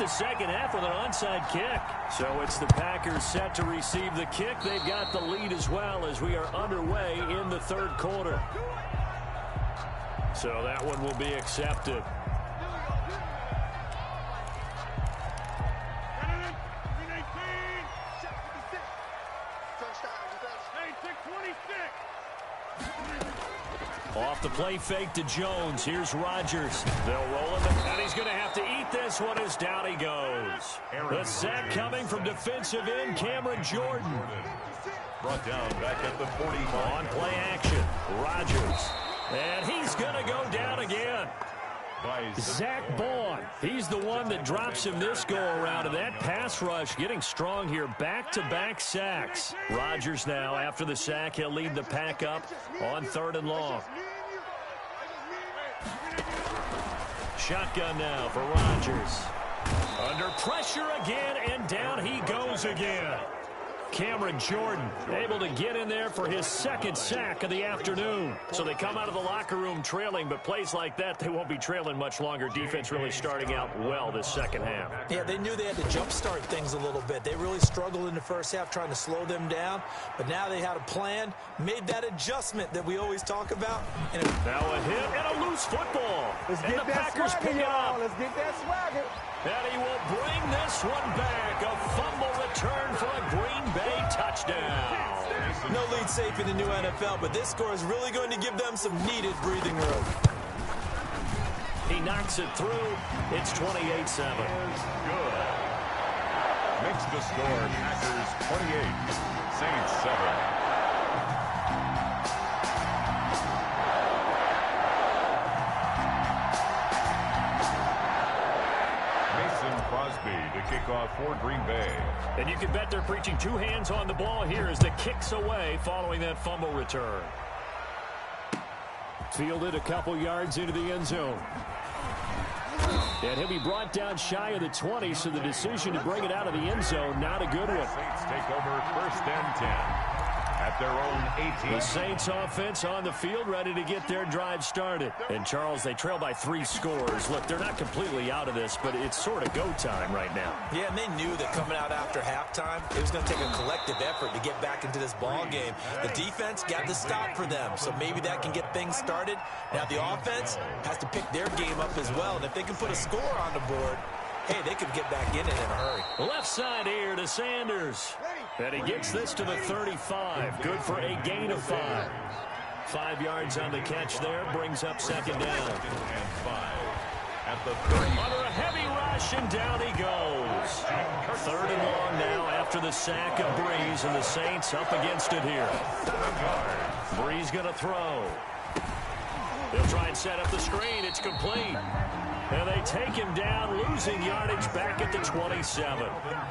the second half with an onside kick. So it's the Packers set to receive the kick. They've got the lead as well as we are underway in the third quarter. So that one will be accepted. Off the play fake to Jones. Here's Rodgers. They'll roll him, and he's going to have to eat this one as down he goes. The sack coming from defensive end Cameron Jordan. Brought down back at the 45. On play action, Rodgers. And he's going to go down again. Zach Bond, he's the one that drops him this go-around, and that pass rush getting strong here. Back-to-back sacks. Rodgers now, after the sack, he'll lead the pack up on 3rd and long. Shotgun now for Rodgers. Under pressure again, and down he goes again. Cameron Jordan able to get in there for his second sack of the afternoon. So they come out of the locker room trailing, but plays like that, they won't be trailing much longer. Defense really starting out well this second half. Yeah, they knew they had to jumpstart things a little bit. They really struggled in the first half trying to slow them down, but now they had a plan, made that adjustment that we always talk about. And now a hit and a loose football. Let's and get the that Packers pick it up. Let's get that swagger. And he will bring this one back. A fumble return for a Green Bay touchdown. No lead safe in the new NFL, but this score is really going to give them some needed breathing room. He knocks it through. It's 28-7. Good. Makes the score Packers 28, Saints 7. To kick off for Green Bay. And you can bet they're preaching two hands on the ball here as the kick's away following that fumble return. Fielded a couple yards into the end zone. And he'll be brought down shy of the 20, so the decision to bring it out of the end zone, not a good one. Saints take over 1st and 10. At their own 18. The Saints offense on the field ready to get their drive started. And Charles, they trail by 3 scores. Look, they're not completely out of this, but it's sort of go time right now. Yeah, and they knew that coming out after halftime, it was going to take a collective effort to get back into this ball game. The defense got the stop for them, so maybe that can get things started. Now the offense has to pick their game up as well, and if they can put a score on the board, hey, they could get back in it in a hurry. Left side here to Sanders. And he gets this to the 35. Good for a gain of 5. 5 yards on the catch there. Brings up 2nd down. And 5. At the 30. Under a heavy rush, and down he goes. 3rd and long now after the sack of Breeze, and the Saints up against it here. Breeze going to throw. They'll try and set up the screen. It's complete. And they take him down, losing yardage back at the 27.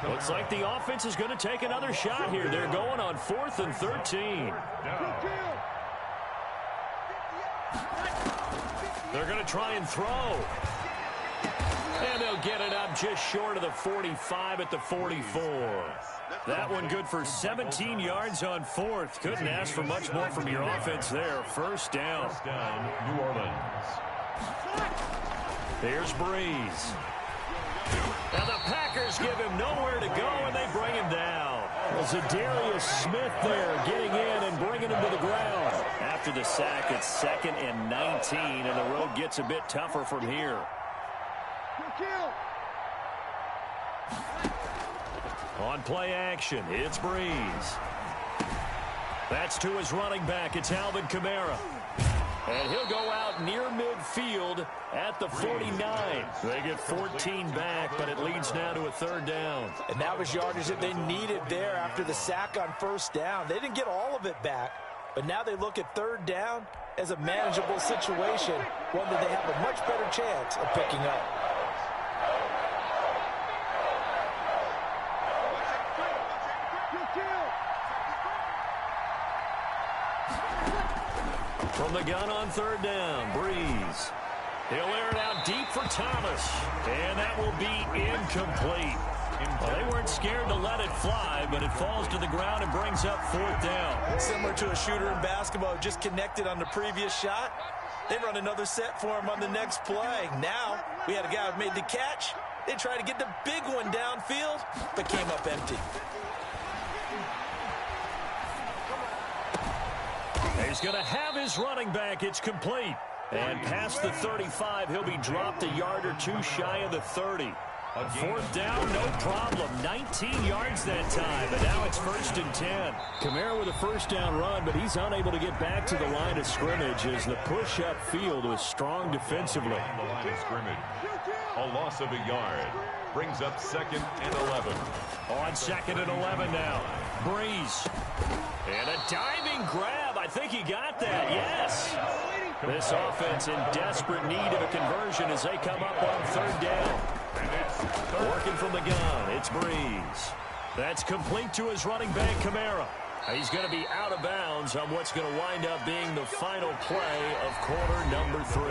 Looks like the offense is going to take another shot here. They're going on 4th and 13. They're going to try and throw. And they'll get it up just short of the 45 at the 44. That one good for 17 yards on 4th. Couldn't ask for much more from your offense there. 1st down. First down, New Orleans. Here's Breeze. And the Packers give him nowhere to go, and they bring him down. Well, Zadarius Smith there getting in and bringing him to the ground. After the sack, it's 2nd and 19, and the road gets a bit tougher from here. On play action, it's Breeze. That's to his running back. It's Alvin Kamara. And he'll go out near midfield at the 49. They get 14 back, but it leads now to a 3rd down. And that was yardage that they needed there after the sack on 1st down. They didn't get all of it back, but now they look at 3rd down as a manageable situation, one that they have a much better chance of picking up. From the gun on 3rd down, Breeze. He'll air it out deep for Thomas, and that will be incomplete. Well, they weren't scared to let it fly, but it falls to the ground and brings up 4th down. Similar to a shooter in basketball who just connected on the previous shot. They run another set for him on the next play. Now, we had a guy who made the catch, They tried to get the big one downfield, but came up empty. He's going to have his running back. It's complete. And past the 35, he'll be dropped a yard or two shy of the 30. Fourth down, no problem. 19 yards that time, and now it's 1st and 10. Kamara with a first down run, but he's unable to get back to the line of scrimmage as the push upfield was strong defensively. On the line of scrimmage, a loss of a yard brings up 2nd and 11. On 2nd and 11 now. Breeze. And a diving grab. I think he got that. Yes. This offense in desperate need of a conversion as they come up on 3rd down. Working from the gun, it's Breeze. That's complete to his running back, Kamara. He's going to be out of bounds on what's going to wind up being the final play of quarter number 3.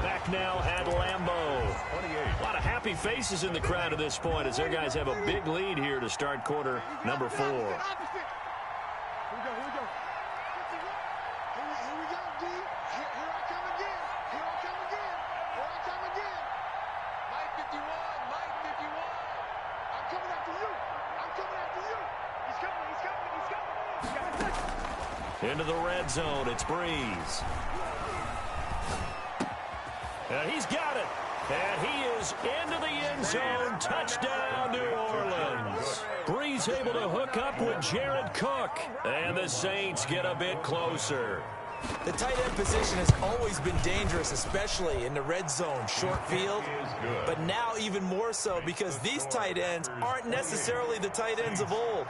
Back now at Lambeau. A lot of happy faces in the crowd at this point as their guys have a big lead here to start quarter number 4. Here we go. Here we go, D. Here I come again. Here I come again. Here I come again. Mike 51. Mike 51. I'm coming after you. I'm coming after you. He's coming. He's coming. He's coming. He's got a touch. Into the red zone, it's Breeze. And he's got it. And he is into the end zone. Touchdown, New Orleans. Breeze able to hook up with Jared Cook. And the Saints get a bit closer. The tight end position has always been dangerous, especially in the red zone, short field. But now even more so because these tight ends aren't necessarily the tight ends of old.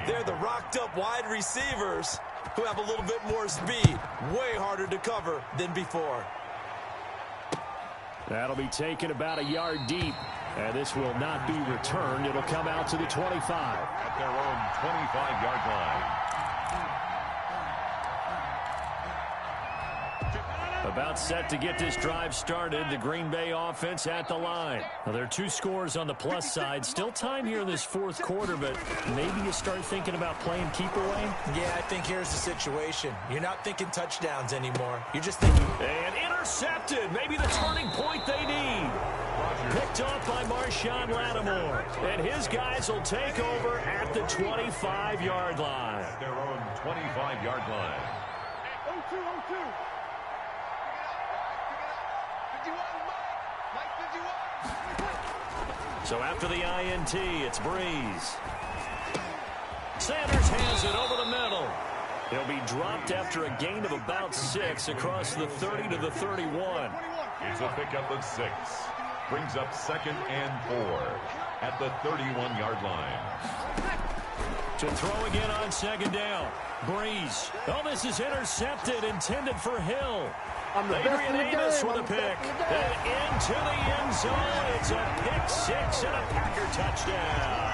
They're the rocked-up wide receivers who have a little bit more speed. Way harder to cover than before. That'll be taken about a yard deep. And this will not be returned. It'll come out to the 25. At their own 25-yard line. About set to get this drive started. The Green Bay offense at the line. Well, there are 2 scores on the plus side. Still time here in this 4th quarter, but maybe you start thinking about playing keep away. Yeah, I think here's the situation. You're not thinking touchdowns anymore. You're just thinking... And intercepted. Maybe the turning point they need. Picked off by Marshawn Lattimore. And his guys will take over at the 25-yard line. At their own 25-yard line. 0-2. So after the INT, it's Breeze. Sanders has it over the middle. He'll be dropped after a gain of about 6 across the 30 to the 31. It's a pickup of 6. Brings up 2nd and 4 at the 31-yard line. To throw again on 2nd down. Breeze. Oh, this is intercepted, intended for Hill. Adrian Amos with a pick. And into the end zone. It's a pick 6 and a Packer touchdown.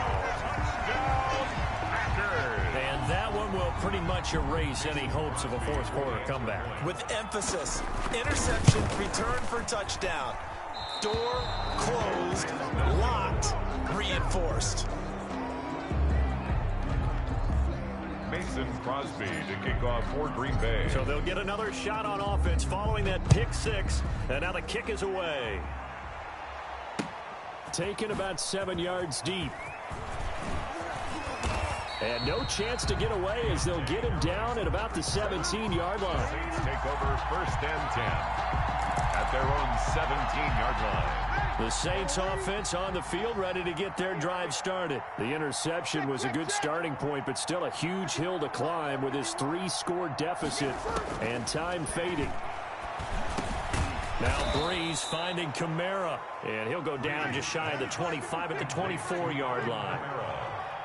And that one will pretty much erase any hopes of a 4th quarter comeback. With emphasis, interception, return for touchdown. Door closed, locked, reinforced. Mason Crosby to kick off for Green Bay. So they'll get another shot on offense following that pick 6. And now the kick is away. Taken about 7 yards deep. And no chance to get away as they'll get him down at about the 17-yard line. Saints take over 1st and 10 at their own 17-yard line. The Saints offense on the field ready to get their drive started. The interception was a good starting point, but still a huge hill to climb with his 3-score deficit and time fading. Now Breeze finding Kamara, and he'll go down just shy of the 25 at the 24-yard line.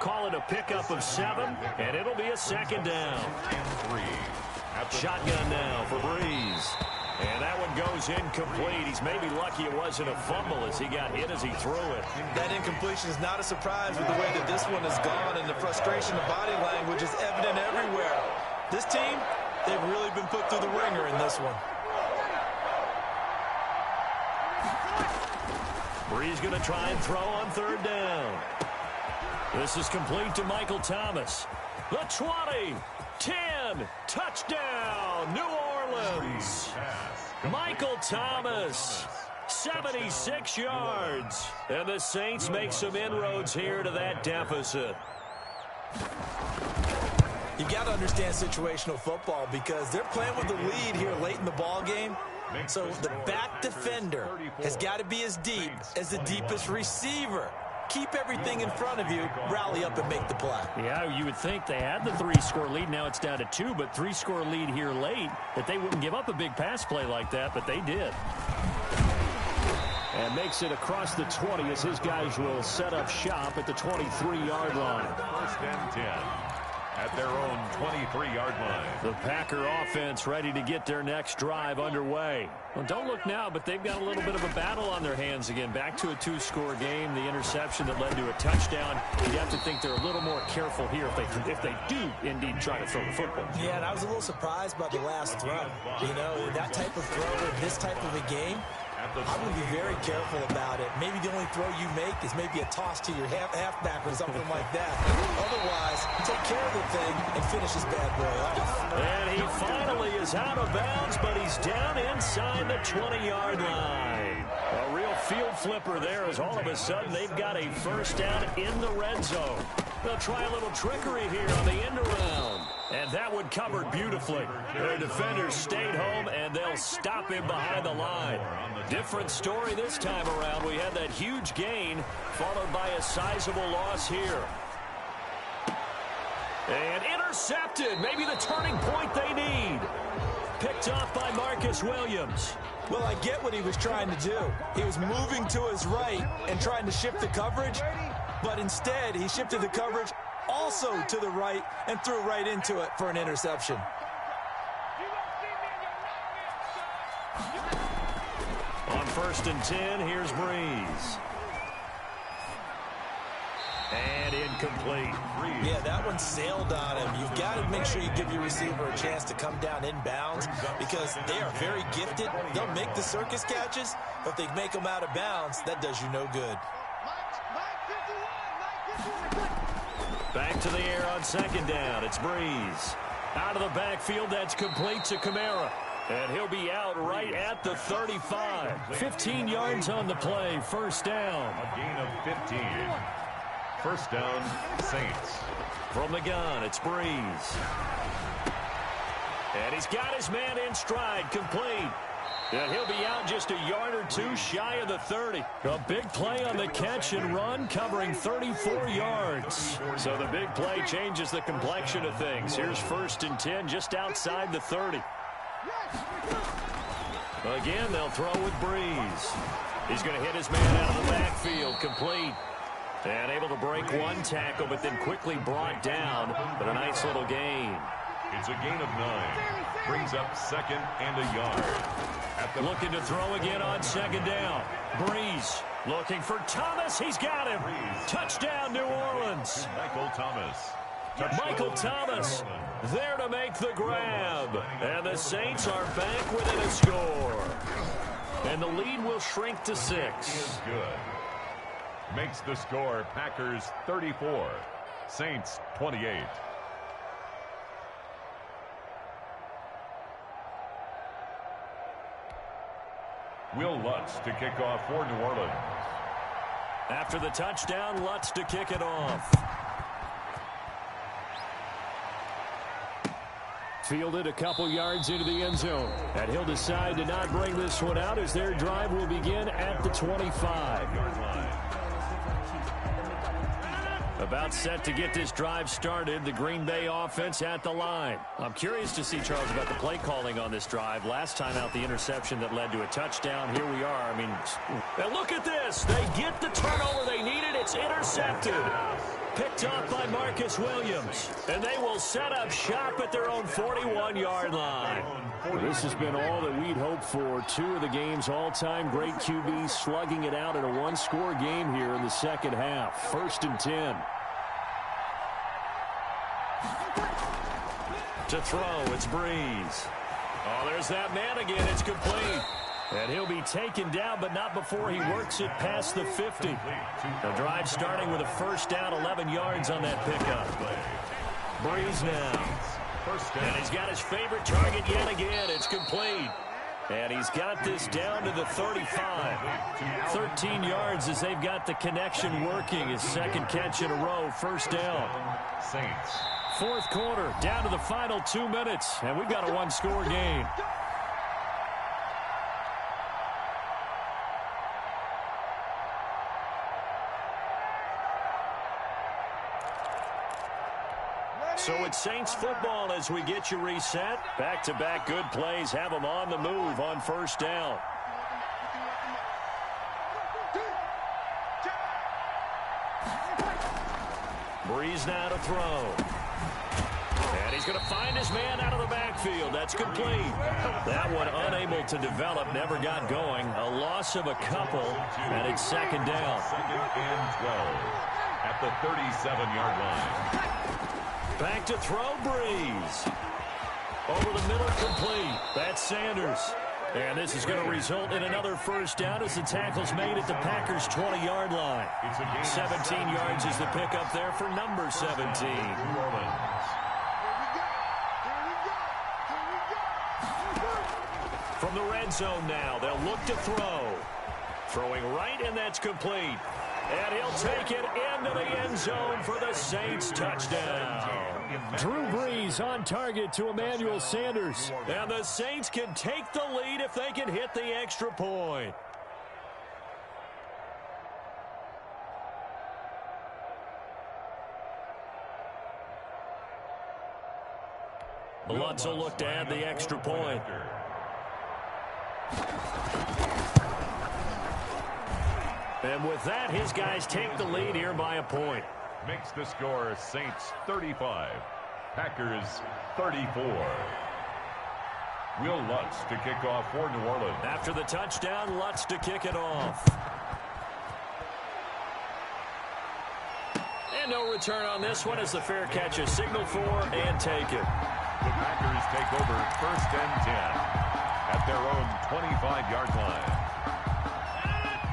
Call it a pickup of 7, and it'll be a 2nd down. Shotgun now for Breeze. And that one goes incomplete. He's maybe lucky it wasn't a fumble as he got hit as he threw it. That incompletion is not a surprise with the way that this one has gone, and the frustration of body language is evident everywhere. This team, they've really been put through the ringer in this one. Breeze going to try and throw on 3rd down. This is complete to Michael Thomas. The 20, 10, touchdown, New Orleans. Michael Thomas 76 yards. And the Saints make some inroads here to that deficit. You've got to understand situational football because they're playing with the lead here late in the ball game. So the back defender has got to be as deep as the deepest receiver. Keep everything in front of you, rally up and make the play. Yeah, you would think they had the 3-score lead. Now it's down to 2, but 3-score lead here late, that they wouldn't give up a big pass play like that, but they did. And makes it across the 20 as his guys will set up shop at the 23-yard line. First and 10 at their own 23-yard line. The Packer offense ready to get their next drive underway. Well, don't look now, but they've got a little bit of a battle on their hands again. Back to a 2-score game. The interception that led to a touchdown. You'd have to think they're a little more careful here if they do indeed try to throw the football. Yeah, and I was a little surprised by the last throw. You know, that type of throw in this type of a game, I would be very careful about it. Maybe the only throw you make is maybe a toss to your halfback or something like that. Otherwise, take care of the thing and finish this bad boy off. And he finally is out of bounds, but he's down inside the 20-yard line. A real field flipper there as all of a sudden they've got a first down in the red zone. They'll try a little trickery here on the end around. And that one covered beautifully. Their defenders stayed home, and they'll stop him behind the line. Different story this time around. We had that huge gain, followed by a sizable loss here. And intercepted. Maybe the turning point they need. Picked off by Marcus Williams. Well, I get what he was trying to do. He was moving to his right and trying to shift the coverage, but instead he shifted the coverage also to the right and threw right into it for an interception. On first and 10, here's Breeze. And incomplete. Yeah, that one sailed on him. You've got to make sure you give your receiver a chance to come down inbounds because they are very gifted. They'll make the circus catches, but if they make them out of bounds, that does you no good. Back to the air on second down. It's Breeze. Out of the backfield, that's complete to Kamara. And he'll be out right at the 35. 15 yards on the play. First down. A gain of 15. First down, Saints. From the gun, it's Breeze. And he's got his man in stride, complete. And he'll be out just a yard or two shy of the 30. A big play on the catch and run, covering 34 yards. So the big play changes the complexion of things. Here's first and 10 just outside the 30. Again, they'll throw with Breeze. He's going to hit his man out of the backfield, complete. And able to break one tackle, but then quickly brought down. But a nice little gain. It's a gain of 9. Brings up second and a yard. Looking to throw again on second down. Breeze looking for Thomas. He's got him. Touchdown, New Orleans. Michael Thomas. Michael Thomas there to make the grab. And the Saints are back within a score. And the lead will shrink to 6. Good. Makes the score Packers 34, Saints 28. Will Lutz to kick off for New Orleans. After the touchdown, Lutz to kick it off. Fielded a couple yards into the end zone. And he'll decide to not bring this one out as their drive will begin at the 25-yard line. About set to get this drive started, the Green Bay offense at the line. I'm curious to see, Charles, about the play calling on this drive. Last time out, the interception that led to a touchdown. Here we are. I mean, and look at this. They get the turnover they needed. It's intercepted. Picked off by Marcus Williams. And they will set up shop at their own 41-yard line. Well, this has been all that we'd hoped for. 2 of the game's all-time great QBs slugging it out in a one-score game here in the second half. First and 10. To throw, it's Breeze. Oh, there's that man again. It's complete. And he'll be taken down, but not before he works it past the 50. The drive starting with a first down, 11 yards on that pickup. Breeze now. And he's got his favorite target yet again. It's complete. And he's got this down to the 35. 13 yards as they've got the connection working. His second catch in a row, first down. Saints. Fourth quarter, down to the final 2 minutes, and we've got a one-score game. So it's Saints football as we get you reset. Back-to-back good plays have them on the move on first down. Breeze now to throw. And he's going to find his man out of the backfield. That's complete. That one unable to develop, never got going. A loss of a couple, and it's second down. Second and 12 at the 37-yard line. Back to throw, Breeze. Over the middle, complete. That's Sanders. And this is going to result in another first down as the tackle's made at the Packers' 20-yard line. 17 yards is the pickup there for number 17. From the red zone now, they'll look to throw. Throwing right, and that's complete. And he'll take it into the end zone for the Saints touchdown. Drew Brees on target to Emmanuel Sanders. And the Saints can take the lead if they can hit the extra point. Lutz will look to add the extra point. And with that, his guys take the lead here by a point. Makes the score Saints 35, Packers 34. Will Lutz to kick off for New Orleans. After the touchdown, Lutz to kick it off. And no return on this one as the fair catch is signaled for and taken. The Packers take over first and 10 at their own 25-yard line.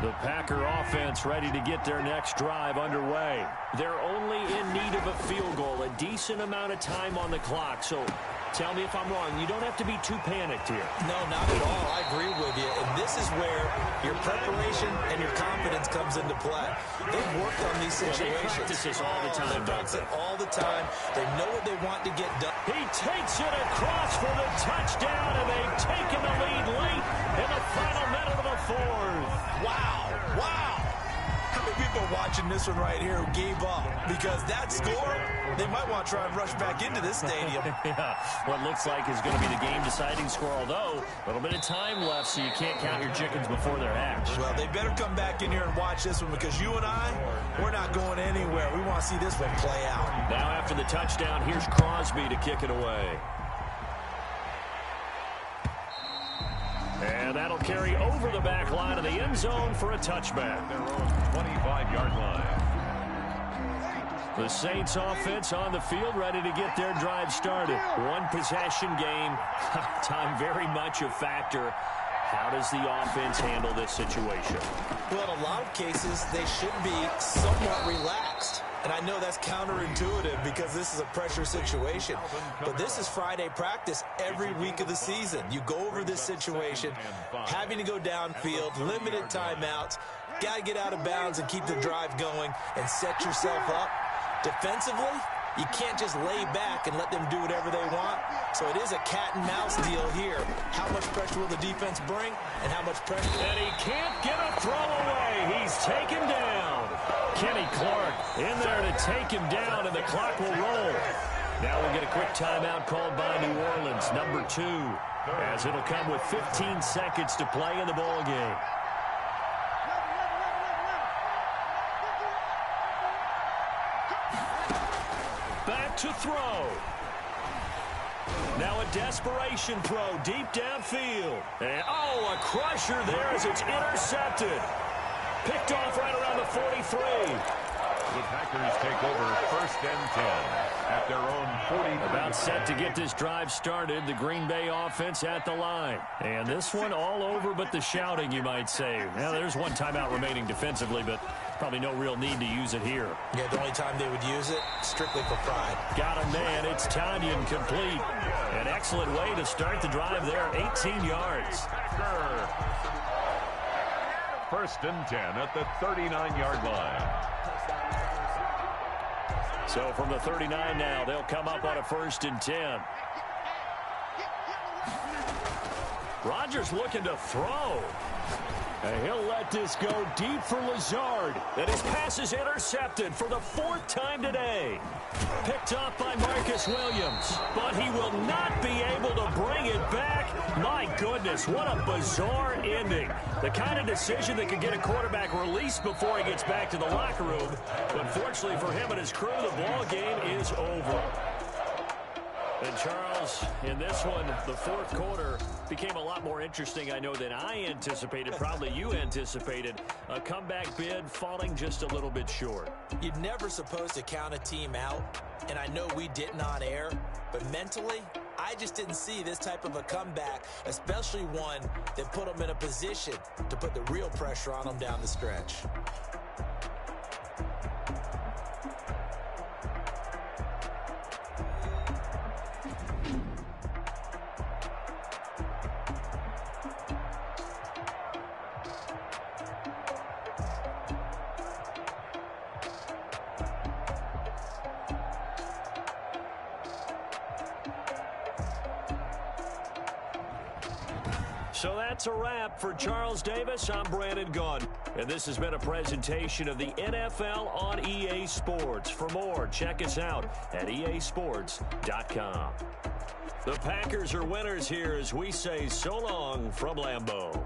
The Packer offense ready to get their next drive underway. They're only in need of a field goal, a decent amount of time on the clock. So tell me if I'm wrong. You don't have to be too panicked here. No, not at all. I agree with you. And this is where your preparation and your confidence comes into play. They've worked on these situations. They practice this all the time. They practice it all the time. They know what they want to get done. He takes it across for the touchdown, and they've taken the lead late in the final minute of the fourth. Wow. Wow. How many people are watching this one right here who gave up? Because that score, they might want to try and rush back into this stadium. Yeah, what looks like is going to be the game-deciding score, although a little bit of time left, so you can't count your chickens before they're hatched. Well, they better come back in here and watch this one because you and I, we're not going anywhere. We want to see this one play out. Now after the touchdown, here's Crosby to kick it away. And that'll carry over the back line of the end zone for a touchback. Their own 25-yard line. The Saints offense on the field ready to get their drive started. One possession game. Time very much a factor. How does the offense handle this situation? Well, in a lot of cases, they should be somewhat relaxed. And I know that's counterintuitive because this is a pressure situation. But this is Friday practice every week of the season. You go over this situation, having to go downfield, limited timeouts, got to get out of bounds and keep the drive going and set yourself up. Defensively, you can't just lay back and let them do whatever they want. So it is a cat-and-mouse deal here. How much pressure will the defense bring and how much pressure? And he can't get a throw away. He's taken down. Kenny Clark in there to take him down, and the clock will roll. Now we'll get a quick timeout called by New Orleans, number 2, as it'll come with 15 seconds to play in the ball game. Back to throw. Now a desperation throw deep downfield. And, a crusher there as it's intercepted. Picked off right around the 43. The Packers take over first and 10 at their own 40. About set to get this drive started. The Green Bay offense at the line. And this one all over but the shouting, you might say. Now, there's one timeout remaining defensively, but Probably no real need to use it here. Yeah, the only time they would use it, strictly for pride. Got a man. It's Tanyan complete. An excellent way to start the drive there. 18 yards. First and 10 at the 39-yard line. So from the 39 now, they'll come up on a 1st and 10. Rodgers looking to throw. And he'll let this go deep for Lazard. And his pass is intercepted for the 4th time today. Picked off by Marcus Williams. But he will not be able to bring it back. My goodness, what a bizarre ending. The kind of decision that could get a quarterback released before he gets back to the locker room. But fortunately for him and his crew, the ball game is over. And Charles, in this one, the 4th quarter became a lot more interesting, I know, than I anticipated. Probably you anticipated. A comeback bid falling just a little bit short. You're never supposed to count a team out, and I know we didn't on air, but mentally, I just didn't see this type of a comeback, especially one that put them in a position to put the real pressure on them down the stretch. So that's a wrap for Charles Davis. I'm Brandon Gunn. And this has been a presentation of the NFL on EA Sports. For more, check us out at easports.com. The Packers are winners here as we say so long from Lambeau.